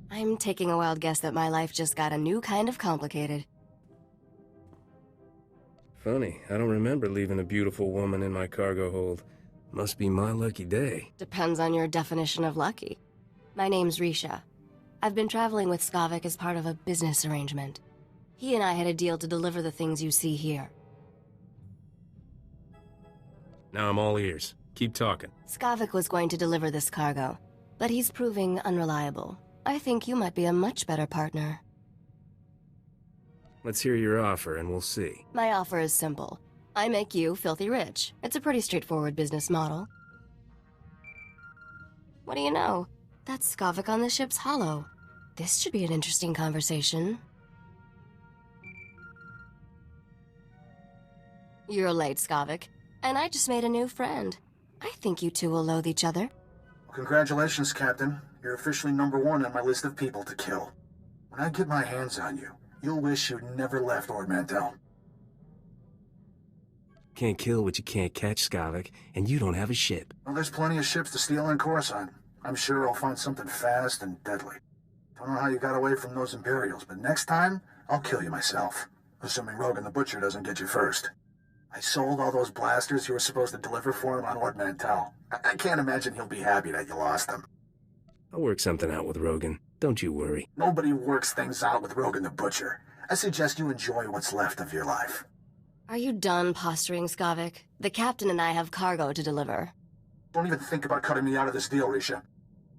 I'm taking a wild guess that my life just got a new kind of complicated. Funny, I don't remember leaving a beautiful woman in my cargo hold. Must be my lucky day. Depends on your definition of lucky. My name's Risha. I've been traveling with Skavik as part of a business arrangement. He and I had a deal to deliver the things you see here. Now I'm all ears. Keep talking. Skavik was going to deliver this cargo, but he's proving unreliable. I think you might be a much better partner. Let's hear your offer and we'll see. My offer is simple. I make you filthy rich. It's a pretty straightforward business model. What do you know? That's Skavik on the ship's hollow. This should be an interesting conversation. You're late, Skavik. And I just made a new friend. I think you two will loathe each other. Congratulations, Captain. You're officially #1 on my list of people to kill. When I get my hands on you, you'll wish you'd never left Ord Mantell. Can't kill what you can't catch, Skavik, and you don't have a ship. Well, there's plenty of ships to steal in Coruscant. I'm sure I'll find something fast and deadly. Don't know how you got away from those Imperials, but next time, I'll kill you myself. Assuming Rogan the Butcher doesn't get you first. I sold all those blasters you were supposed to deliver for him on Ord Mantell. I can't imagine he'll be happy that you lost them. I'll work something out with Rogan. Don't you worry. Nobody works things out with Rogan the Butcher. I suggest you enjoy what's left of your life. Are you done posturing, Skavik? The captain and I have cargo to deliver. Don't even think about cutting me out of this deal, Risha.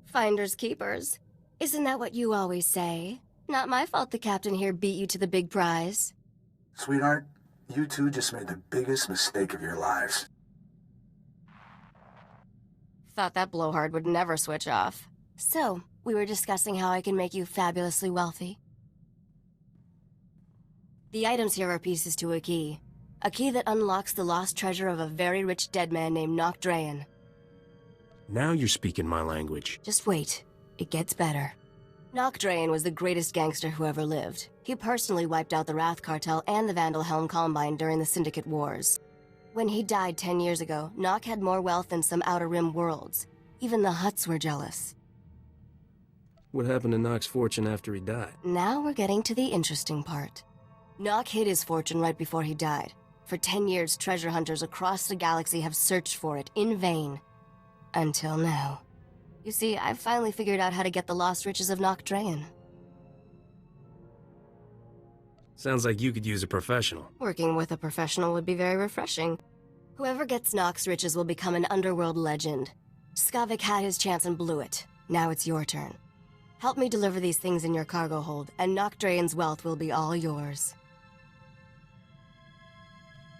Finders keepers. Isn't that what you always say? Not my fault the captain here beat you to the big prize. Sweetheart, you two just made the biggest mistake of your lives. Thought that blowhard would never switch off. So, we were discussing how I can make you fabulously wealthy. The items here are pieces to a key. A key that unlocks the lost treasure of a very rich dead man named Nock Drayen. Now you're speaking my language. Just wait. It gets better. Nock Drayen was the greatest gangster who ever lived. He personally wiped out the Wrath Cartel and the Vandalhelm Combine during the Syndicate Wars. When he died 10 years ago, Nock had more wealth than some Outer Rim worlds. Even the Hutts were jealous. What happened to Nock's fortune after he died? Now we're getting to the interesting part. Nock hid his fortune right before he died. For 10 years, treasure hunters across the galaxy have searched for it in vain. Until now. You see, I've finally figured out how to get the lost riches of Nock Drayen. Sounds like you could use a professional. Working with a professional would be very refreshing. Whoever gets Nock's riches will become an underworld legend. Skavik had his chance and blew it. Now it's your turn. Help me deliver these things in your cargo hold, and Nock Drayen's wealth will be all yours.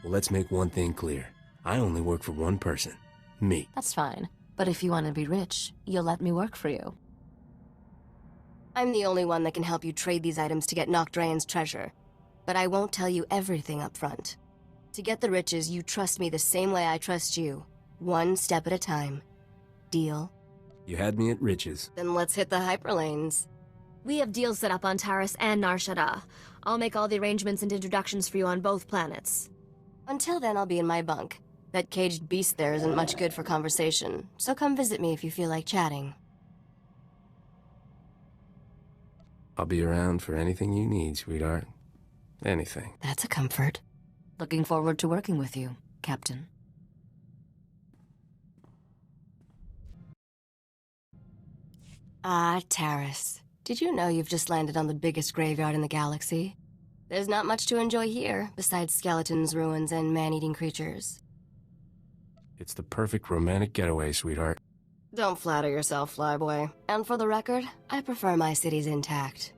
Well, let's make one thing clear. I only work for one person. Me. That's fine. But if you want to be rich, you'll let me work for you. I'm the only one that can help you trade these items to get Nock Drayen's treasure. But I won't tell you everything up front. To get the riches, you trust me the same way I trust you. One step at a time. Deal? You had me at riches. Then let's hit the hyperlanes. We have deals set up on Taris and Nar Shaddaa. I'll make all the arrangements and introductions for you on both planets. Until then, I'll be in my bunk. That caged beast there isn't much good for conversation, so come visit me if you feel like chatting. I'll be around for anything you need, sweetheart. Anything. That's a comfort. Looking forward to working with you, Captain. Ah, Taris. Did you know you've just landed on the biggest graveyard in the galaxy? There's not much to enjoy here, besides skeletons, ruins, and man-eating creatures. It's the perfect romantic getaway, sweetheart. Don't flatter yourself, flyboy. And for the record, I prefer my cities intact.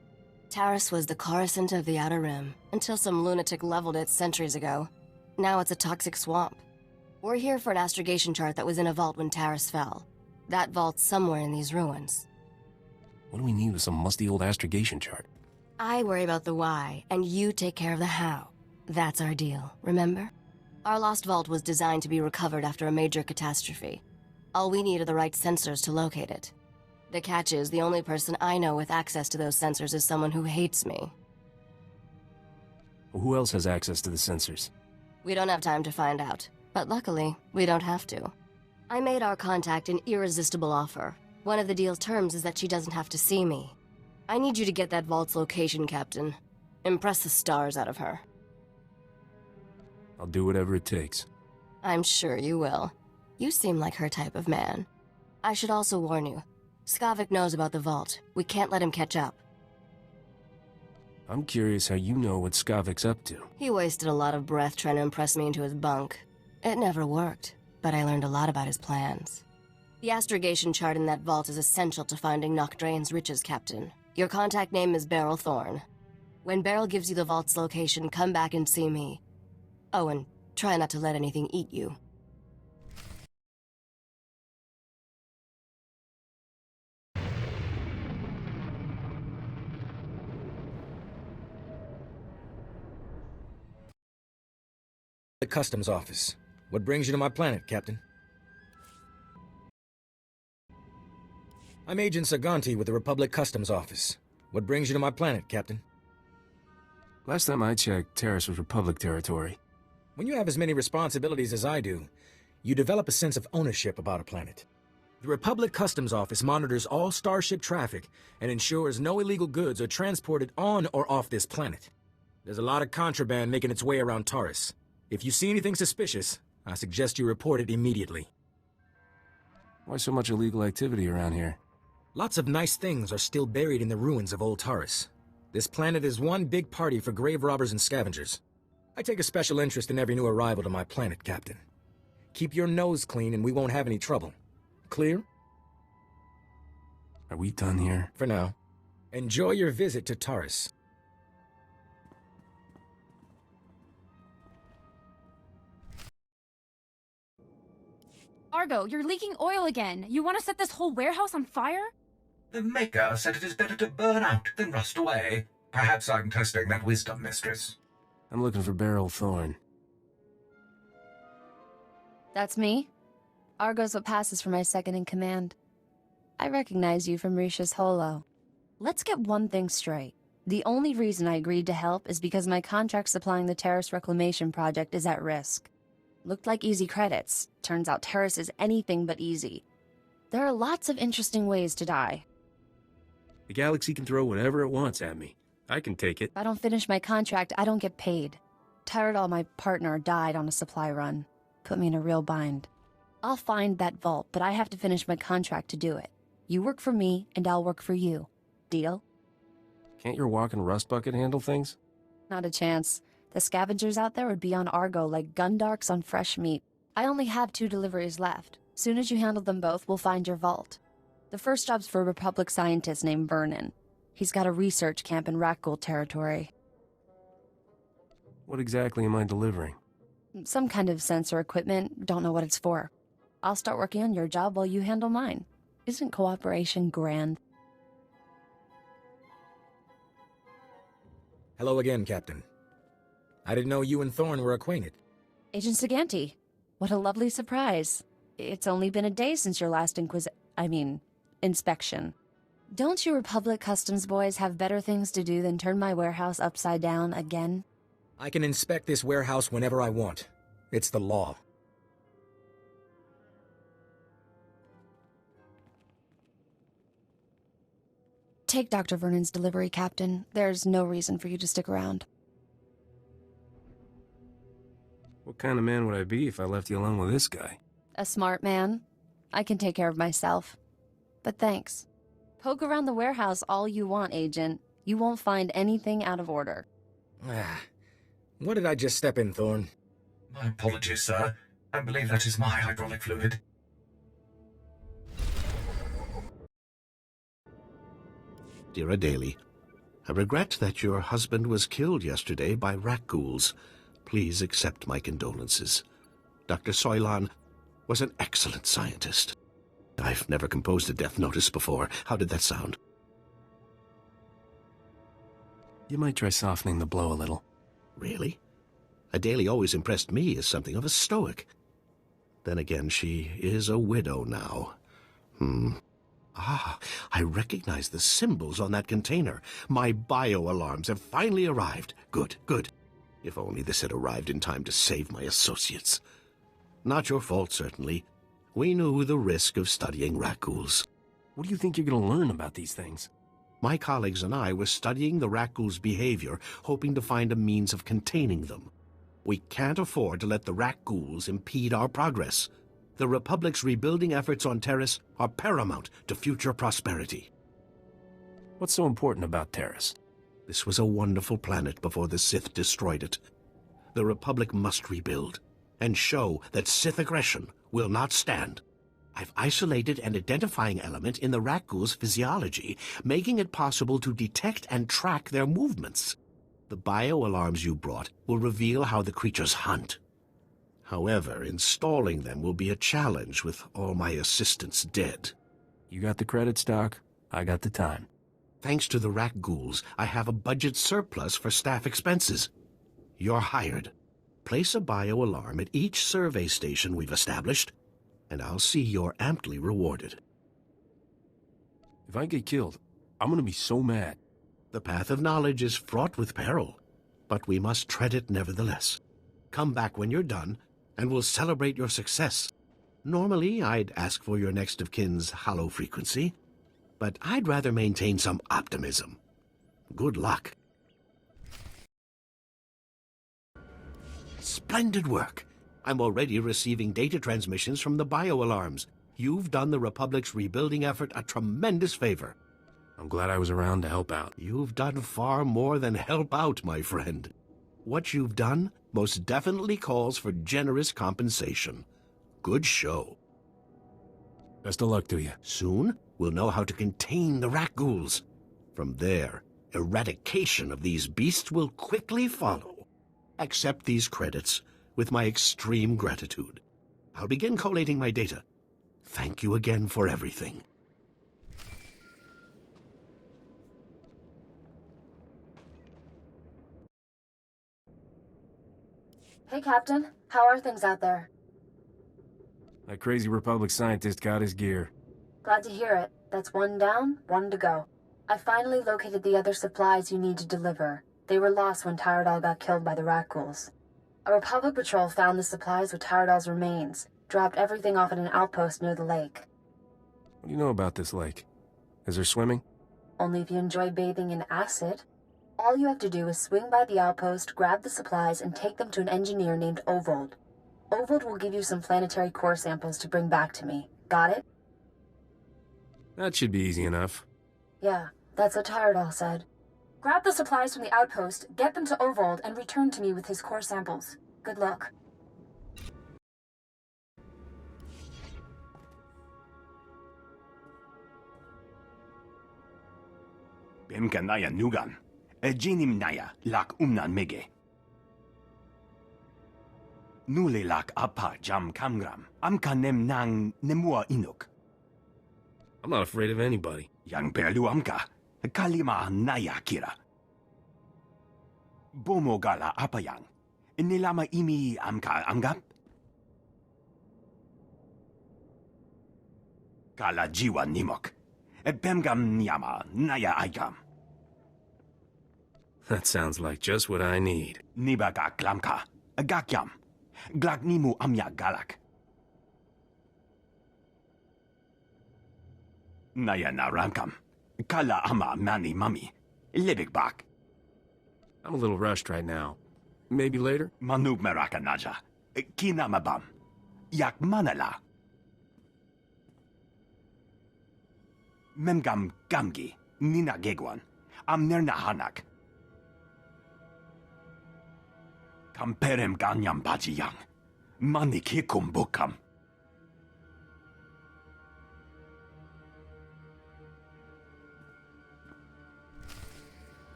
Taris was the Coruscant of the Outer Rim, until some lunatic leveled it centuries ago. Now it's a toxic swamp. We're here for an astrogation chart that was in a vault when Taris fell. That vault's somewhere in these ruins. What do we need with some musty old astrogation chart? I worry about the why, and you take care of the how. That's our deal, remember? Our lost vault was designed to be recovered after a major catastrophe. All we need are the right sensors to locate it. The catch is, the only person I know with access to those sensors is someone who hates me. Well, who else has access to the sensors? We don't have time to find out, but luckily, we don't have to. I made our contact an irresistible offer. One of the deal's terms is that she doesn't have to see me. I need you to get that vault's location, Captain. Impress the stars out of her. I'll do whatever it takes. I'm sure you will. You seem like her type of man. I should also warn you. Skavik knows about the vault. We can't let him catch up. I'm curious how you know what Skavik's up to. He wasted a lot of breath trying to impress me into his bunk. It never worked, but I learned a lot about his plans. The astrogation chart in that vault is essential to finding Nocdrane's riches, Captain. Your contact name is Beryl Thorne. When Beryl gives you the vault's location, come back and see me. Oh, and try not to let anything eat you. The customs office. What brings you to my planet, Captain? I'm Agent Saganti with the Republic Customs Office. What brings you to my planet, Captain? Last time I checked, Taris was Republic territory. When you have as many responsibilities as I do, you develop a sense of ownership about a planet. The Republic Customs Office monitors all starship traffic and ensures no illegal goods are transported on or off this planet. There's a lot of contraband making its way around Taris. If you see anything suspicious, I suggest you report it immediately. Why so much illegal activity around here? Lots of nice things are still buried in the ruins of old Taris. This planet is one big party for grave robbers and scavengers. I take a special interest in every new arrival to my planet, Captain. Keep your nose clean and we won't have any trouble. Clear? Are we done here? For now. Enjoy your visit to Taris. Argo, you're leaking oil again. You want to set this whole warehouse on fire? The Maker said it is better to burn out than rust away. Perhaps I'm testing that wisdom, mistress. I'm looking for Beryl Thorne. That's me. Argo's what passes for my second in command. I recognize you from Risha's holo. Let's get one thing straight. The only reason I agreed to help is because my contract supplying the Taris Reclamation Project is at risk. Looked like easy credits. Turns out Taris is anything but easy. There are lots of interesting ways to die. The galaxy can throw whatever it wants at me. I can take it. If I don't finish my contract, I don't get paid. Tyradol, my partner, died on a supply run. Put me in a real bind. I'll find that vault, but I have to finish my contract to do it. You work for me, and I'll work for you. Deal? Can't your walking rust bucket handle things? Not a chance. The scavengers out there would be on Argo like gundarks on fresh meat. I only have 2 deliveries left. Soon as you handle them both, we'll find your vault. The first job's for a Republic scientist named Vernon. He's got a research camp in Rakghoul territory. What exactly am I delivering? Some kind of sensor equipment, don't know what it's for. I'll start working on your job while you handle mine. Isn't cooperation grand? Hello again, Captain. I didn't know you and Thorne were acquainted. Agent Saganti. What a lovely surprise. It's only been a day since your last inspection. Don't you Republic Customs boys have better things to do than turn my warehouse upside down again? I can inspect this warehouse whenever I want. It's the law. Take Dr. Vernon's delivery, Captain. There's no reason for you to stick around. What kind of man would I be if I left you alone with this guy? A smart man. I can take care of myself. But thanks. Poke around the warehouse all you want, Agent. You won't find anything out of order. What did I just step in, Thorne? My apologies, sir. I believe that is my hydraulic fluid. Dear Adeli, I regret that your husband was killed yesterday by rat ghouls. Please accept my condolences. Dr. Soilan was an excellent scientist. I've never composed a death notice before. How did that sound? You might try softening the blow a little. Really? Adeli always impressed me as something of a stoic. Then again, she is a widow now. I recognize the symbols on that container. My bio-alarms have finally arrived. Good, good. If only this had arrived in time to save my associates. Not your fault, certainly. We knew the risk of studying rat ghouls. What do you think you're going to learn about these things? My colleagues and I were studying the Rakghouls' behavior, hoping to find a means of containing them. We can't afford to let the Rakghouls impede our progress. The Republic's rebuilding efforts on Taris are paramount to future prosperity. What's so important about Taris? This was a wonderful planet before the Sith destroyed it. The Republic must rebuild, and show that Sith aggression will not stand. I've isolated an identifying element in the Rakghouls' physiology, making it possible to detect and track their movements. The bio-alarms you brought will reveal how the creatures hunt. However, installing them will be a challenge with all my assistants dead. You got the credits, Doc. I got the time. Thanks to the Rakghouls, I have a budget surplus for staff expenses. You're hired. Place a bio-alarm at each survey station we've established, and I'll see you're amply rewarded. If I get killed, I'm gonna be so mad. The path of knowledge is fraught with peril, but we must tread it nevertheless. Come back when you're done, and we'll celebrate your success. Normally, I'd ask for your next of kin's hollow frequency, but I'd rather maintain some optimism. Good luck. Splendid work. I'm already receiving data transmissions from the bio-alarms. You've done the Republic's rebuilding effort a tremendous favor. I'm glad I was around to help out. You've done far more than help out, my friend. What you've done most definitely calls for generous compensation. Good show. Best of luck to you. Soon, we'll know how to contain the Rakghouls. From there, eradication of these beasts will quickly follow. Accept these credits with my extreme gratitude. I'll begin collating my data. Thank you again for everything. Hey, Captain. How are things out there? That crazy Republic scientist got his gear. Glad to hear it. That's one down, one to go. I finally located the other supplies you need to deliver. They were lost when Tyradal got killed by the Rakghouls. A Republic patrol found the supplies with Tyradal's remains, dropped everything off at an outpost near the lake. What do you know about this lake? Is there swimming? Only if you enjoy bathing in acid. All you have to do is swing by the outpost, grab the supplies, and take them to an engineer named Ovold. Ovold will give you some planetary core samples to bring back to me. Got it? That should be easy enough. Yeah, that's what Tyradal said. Grab the supplies from the outpost, get them to Ovold, and return to me with his core samples. Good luck. Bimkanaya nugan. Ejinim naya lak umnan mege. Nule lak apa jam kamgram. Amkanem nang nemua inuk. I'm not afraid of anybody. Yang perlu amka. Kalima naya kira. Bomo gala apa yang? Nilama imi amka anggap? Kala jiwa nimok. Bemgam nyama naya aigam. That sounds like just what I need. Niba gak lamka. Gakyam. Glak nimu amya galak. Naya naramkam. Kala ama mani mami. Libik bak. I'm a little rushed right now. Maybe later? Manub meraka naja. Kinamabam. Yak manala. Memgam gamgi. Nina gegwan. Amnerna hanak. Kamperem ganyam bajiyang. Mani kikum bukam.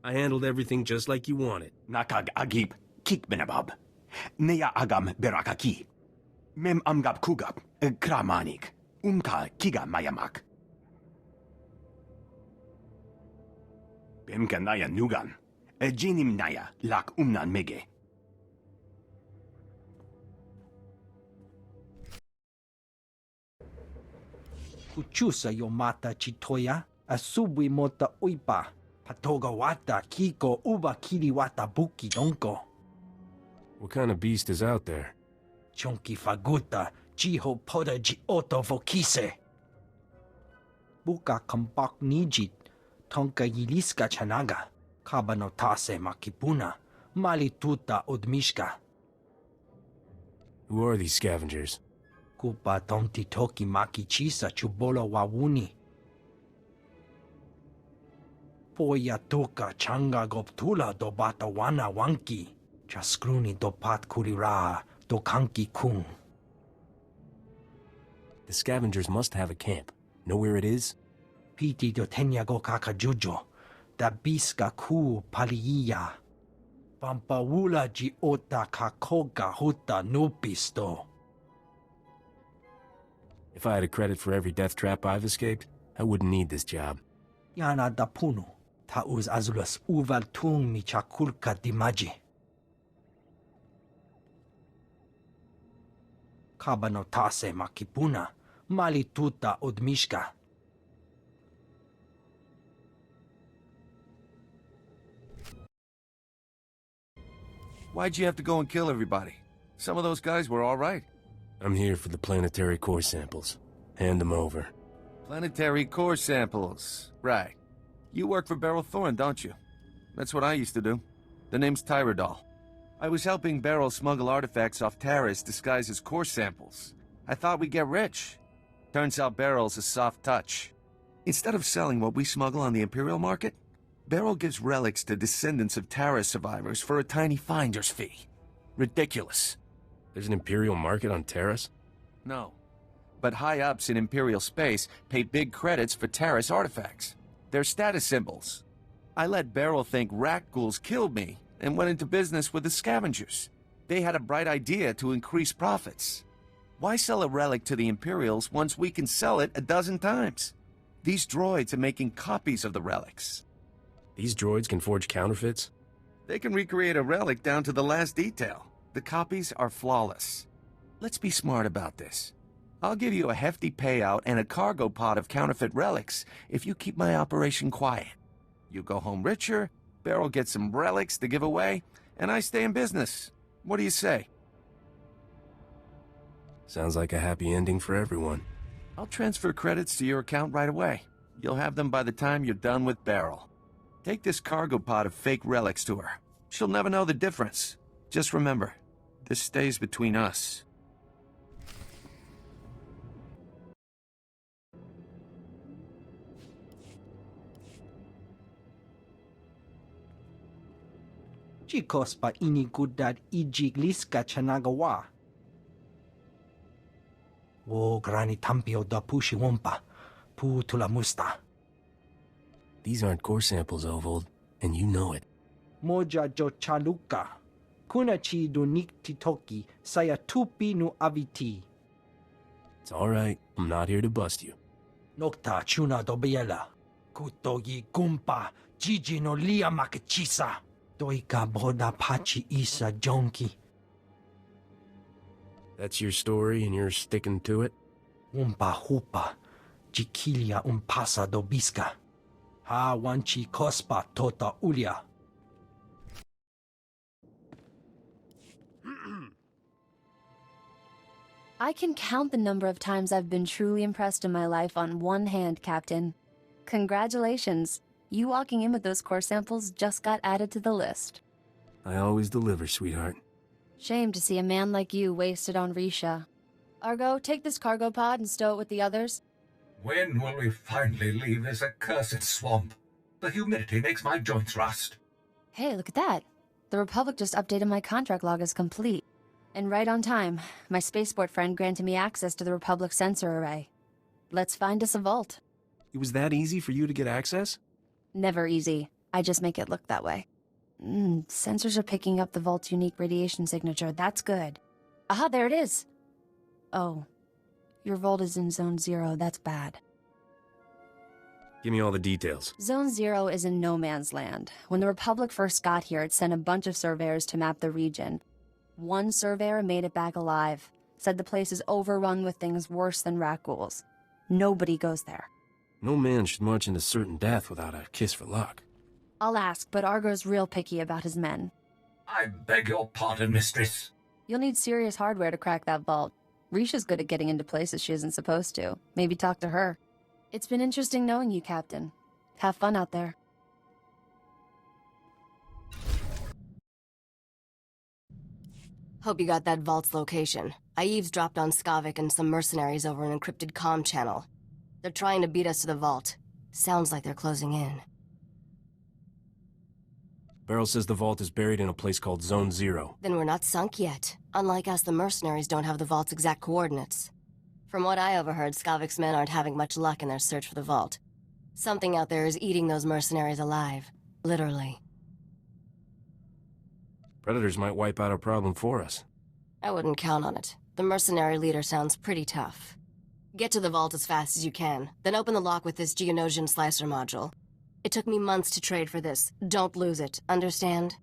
I handled everything just like you wanted. Nakag agib kik benabab. Neya agam berakaki. Mem amgab kugab kramanik. Umka kiga mayamak. Bimkanaya nugan. Ejinim naya lak umnan mege. Kuchusa yomata chitoya. Asubwi mota uipa. Patoga wata kiko uba kiriwata buki donko. What kind of beast is out there? Chonki faguta Jiho poda ji oto vokise. Buka kampak nijit, tonka yiliska chanaga, kabano tase makipuna, mali tuta odmishka. Who are these scavengers? Kupa tonti toki maki chisa chubolo wawuni. Poya tuka changa goptula do bata wana wanki. Chaskruni do pat kurira do kanki kung. The scavengers must have a camp. Know where it is? Piti do tenya go kakajujo. Da biska ku paliya. Pampawula ji ota kakoga huta nupisto. If I had a credit for every death trap I've escaped, I wouldn't need this job. Yana da puno. Ta uz azulas uval tung mi chakulka dimaji. Kabano tase makipuna, mali tuta odmishka. Why'd you have to go and kill everybody? Some of those guys were all right. I'm here for the planetary core samples. Hand them over. Planetary core samples. Right. You work for Beryl Thorne, don't you? That's what I used to do. The name's Tyradol. I was helping Beryl smuggle artifacts off Taris disguised as core samples. I thought we'd get rich. Turns out Beryl's a soft touch. Instead of selling what we smuggle on the Imperial market, Beryl gives relics to descendants of Taris survivors for a tiny finder's fee. Ridiculous. There's an Imperial market on Taris? No. But high-ups in Imperial space pay big credits for Taris artifacts. They're status symbols. I let Beryl think rat ghouls killed me and went into business with the scavengers. They had a bright idea to increase profits. Why sell a relic to the Imperials once we can sell it a dozen times? These droids are making copies of the relics. These droids can forge counterfeits? They can recreate a relic down to the last detail. The copies are flawless. Let's be smart about this. I'll give you a hefty payout and a cargo pod of counterfeit relics if you keep my operation quiet. You go home richer, Beryl gets some relics to give away, and I stay in business. What do you say? Sounds like a happy ending for everyone. I'll transfer credits to your account right away. You'll have them by the time you're done with Beryl. Take this cargo pod of fake relics to her. She'll never know the difference. Just remember, this stays between us. Chikos pa inigudad ijigliska chanagawa. O grani tampio da pushi wompa, pu tula musta. These aren't core samples, Ovold, and you know it. Moja jo chaluka. Kunachi do niktitoki saya tupi nu aviti. It's all right. I'm not here to bust you. Nokta chuna do biela. Kutogi gumpa, jiji no lia makachisa. Doika boda pachi isa jonki. That's your story and you're sticking to it? Umpa hupa, jikilia umpasa do biska. Ha wanchi kospa tota ulia. I can count the number of times I've been truly impressed in my life on one hand, Captain. Congratulations. You walking in with those core samples just got added to the list. I always deliver, sweetheart. Shame to see a man like you wasted on Risha. Argo, take this cargo pod and stow it with the others. When will we finally leave this accursed swamp? The humidity makes my joints rust. Hey, look at that. The Republic just updated my contract log as complete. And right on time, my spaceport friend granted me access to the Republic sensor array. Let's find us a vault. It was that easy for you to get access? Never easy. I just make it look that way. Sensors are picking up the vault's unique radiation signature. That's good. Aha, there it is. Oh, your vault is in Zone 0. That's bad. Give me all the details. Zone 0 is in no man's land. When the Republic first got here, it sent a bunch of surveyors to map the region. One surveyor made it back alive. Said the place is overrun with things worse than rat ghouls. Nobody goes there. No man should march into certain death without a kiss for luck. I'll ask, but Argo's real picky about his men. I beg your pardon, mistress. You'll need serious hardware to crack that vault. Risha's good at getting into places she isn't supposed to. Maybe talk to her. It's been interesting knowing you, Captain. Have fun out there. Hope you got that vault's location. I eavesdropped on Skavik and some mercenaries over an encrypted comm channel. They're trying to beat us to the vault. Sounds like they're closing in. Beryl says the vault is buried in a place called Zone Zero. Then we're not sunk yet. Unlike us, the mercenaries don't have the vault's exact coordinates. From what I overheard, Skavik's men aren't having much luck in their search for the vault. Something out there is eating those mercenaries alive. Literally. Predators might wipe out our problem for us. I wouldn't count on it. The mercenary leader sounds pretty tough. Get to the vault as fast as you can, then open the lock with this Geonosian slicer module. It took me months to trade for this. Don't lose it, understand?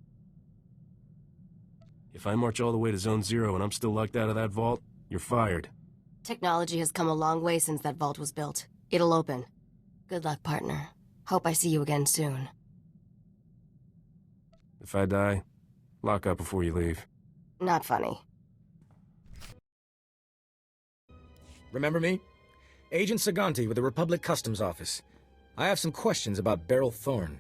If I march all the way to Zone Zero and I'm still locked out of that vault, you're fired. Technology has come a long way since that vault was built. It'll open. Good luck, partner. Hope I see you again soon. If I die, lock up before you leave. Not funny. Remember me? Agent Saganti with the Republic Customs Office. I have some questions about Beryl Thorne.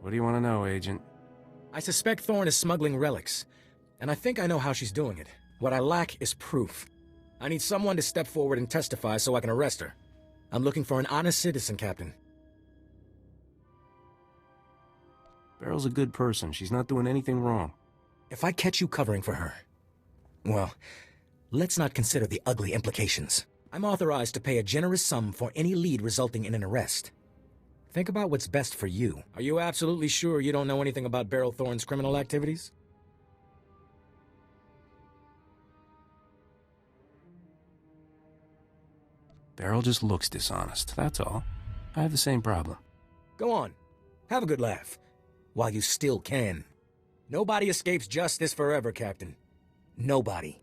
What do you want to know, Agent? I suspect Thorne is smuggling relics, and I think I know how she's doing it. What I lack is proof. I need someone to step forward and testify so I can arrest her. I'm looking for an honest citizen, Captain. Beryl's a good person. She's not doing anything wrong. If I catch you covering for her, well, let's not consider the ugly implications. I'm authorized to pay a generous sum for any lead resulting in an arrest. Think about what's best for you. Are you absolutely sure you don't know anything about Beryl Thorne's criminal activities? Beryl just looks dishonest, that's all. I have the same problem. Go on. Have a good laugh. While you still can. Nobody escapes justice forever, Captain. Nobody.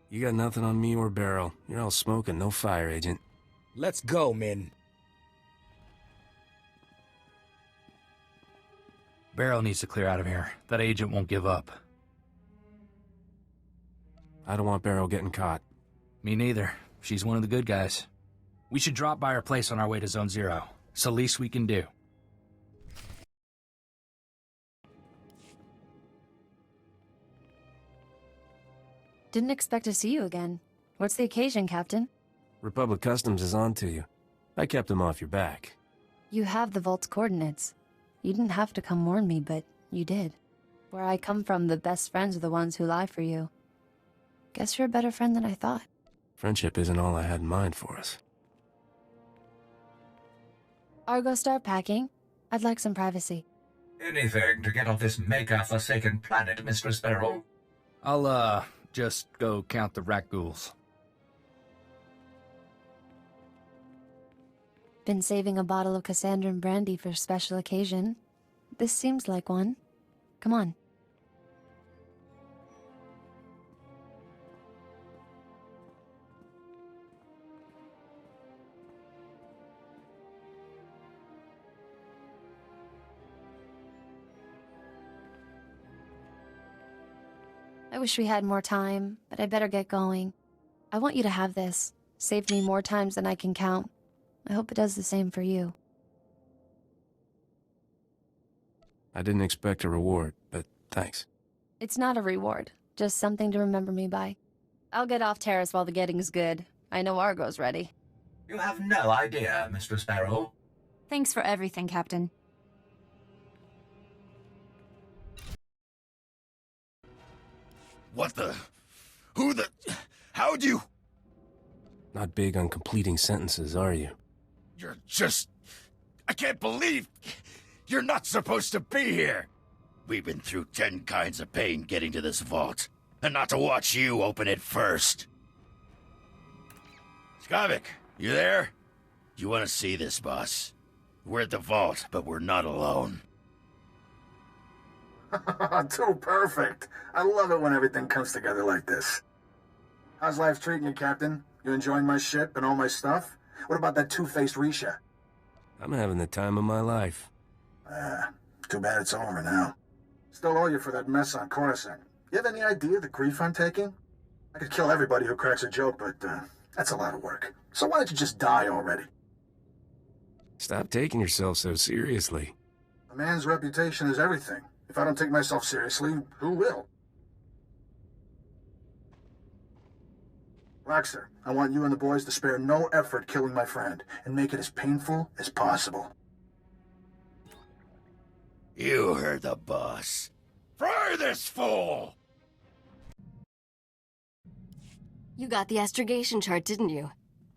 You got nothing on me or Beryl. You're all smoke and no fire, Agent. Let's go, men. Beryl needs to clear out of here. That agent won't give up. I don't want Beryl getting caught. Me neither. She's one of the good guys. We should drop by her place on our way to Zone Zero. It's the least we can do. Didn't expect to see you again. What's the occasion, Captain? Republic Customs is on to you. I kept them off your back. You have the vault's coordinates. You didn't have to come warn me, but you did. Where I come from, the best friends are the ones who lie for you. Guess you're a better friend than I thought. Friendship isn't all I had in mind for us. Argo, start packing. I'd like some privacy. Anything to get off this Maker-forsaken planet, Mistress Beryl. I'll, just go count the rat ghouls. Been saving a bottle of Cassandran brandy for a special occasion. This seems like one. Come on. I wish we had more time, but I better get going. I want you to have this. Saved me more times than I can count. I hope it does the same for you. I didn't expect a reward, but thanks. It's not a reward, just something to remember me by. I'll get off Taris while the getting's good. I know Argo's ready. You have no idea, Mistress Beryl. Thanks for everything, Captain. What the? Who the? How'd you? Not big on completing sentences, are you? You're just... I can't believe... You're not supposed to be here! We've been through 10 kinds of pain getting to this vault, and not to watch you open it first. Skavik, you there? You want to see this, boss? We're at the vault, but we're not alone. Too perfect. I love it when everything comes together like this. How's life treating you, Captain? You enjoying my ship and all my stuff? What about that two-faced Risha? I'm having the time of my life. Too bad it's over now. Still owe you for that mess on Coruscant. You have any idea the grief I'm taking? I could kill everybody who cracks a joke, but that's a lot of work. So why don't you just die already? Stop taking yourself so seriously. A man's reputation is everything. If I don't take myself seriously, who will? Roxer, I want you and the boys to spare no effort killing my friend, and make it as painful as possible. You heard the boss. Fry this fool! You got the astrogation chart, didn't you?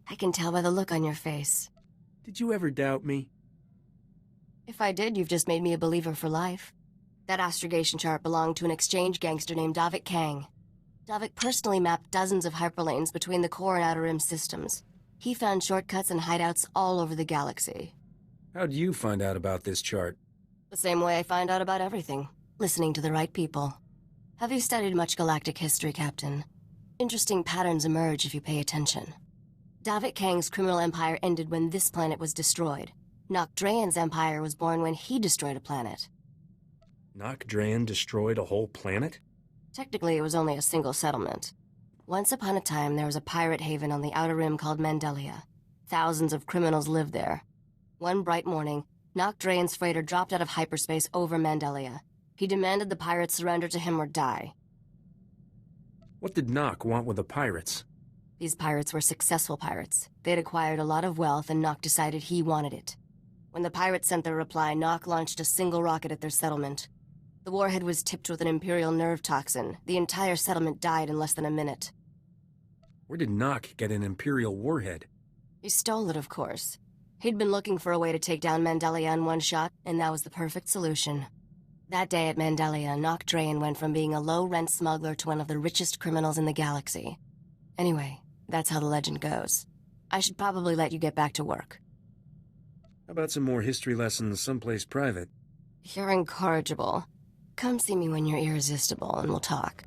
I can tell by the look on your face. Did you ever doubt me? If I did, you've just made me a believer for life. That astrogation chart belonged to an exchange gangster named Davik Kang. Davik personally mapped dozens of hyperlanes between the core and outer rim systems. He found shortcuts and hideouts all over the galaxy. How'd you find out about this chart? The same way I find out about everything. Listening to the right people. Have you studied much galactic history, Captain? Interesting patterns emerge if you pay attention. Davik Kang's criminal empire ended when this planet was destroyed. Nok Drayan's empire was born when he destroyed a planet. Nok Drayan destroyed a whole planet? Technically, it was only a single settlement. Once upon a time, there was a pirate haven on the Outer Rim called Mandelia. Thousands of criminals lived there. One bright morning, Nok Drayan's freighter dropped out of hyperspace over Mandelia. He demanded the pirates surrender to him or die. What did Nok want with the pirates? These pirates were successful pirates. They'd acquired a lot of wealth, and Nok decided he wanted it. When the pirates sent their reply, Nok launched a single rocket at their settlement. The warhead was tipped with an Imperial nerve toxin. The entire settlement died in less than a minute. Where did Nok get an Imperial warhead? He stole it, of course. He'd been looking for a way to take down Mandelia in one shot, and that was the perfect solution. That day at Mandelia, Nok Drayan went from being a low-rent smuggler to one of the richest criminals in the galaxy. Anyway, that's how the legend goes. I should probably let you get back to work. How about some more history lessons someplace private? You're incorrigible. Come see me when you're irresistible, and we'll talk.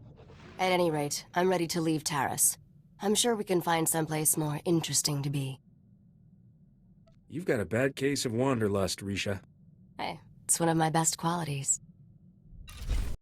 At any rate, I'm ready to leave Taris. I'm sure we can find someplace more interesting to be. You've got a bad case of wanderlust, Risha. Hey, it's one of my best qualities.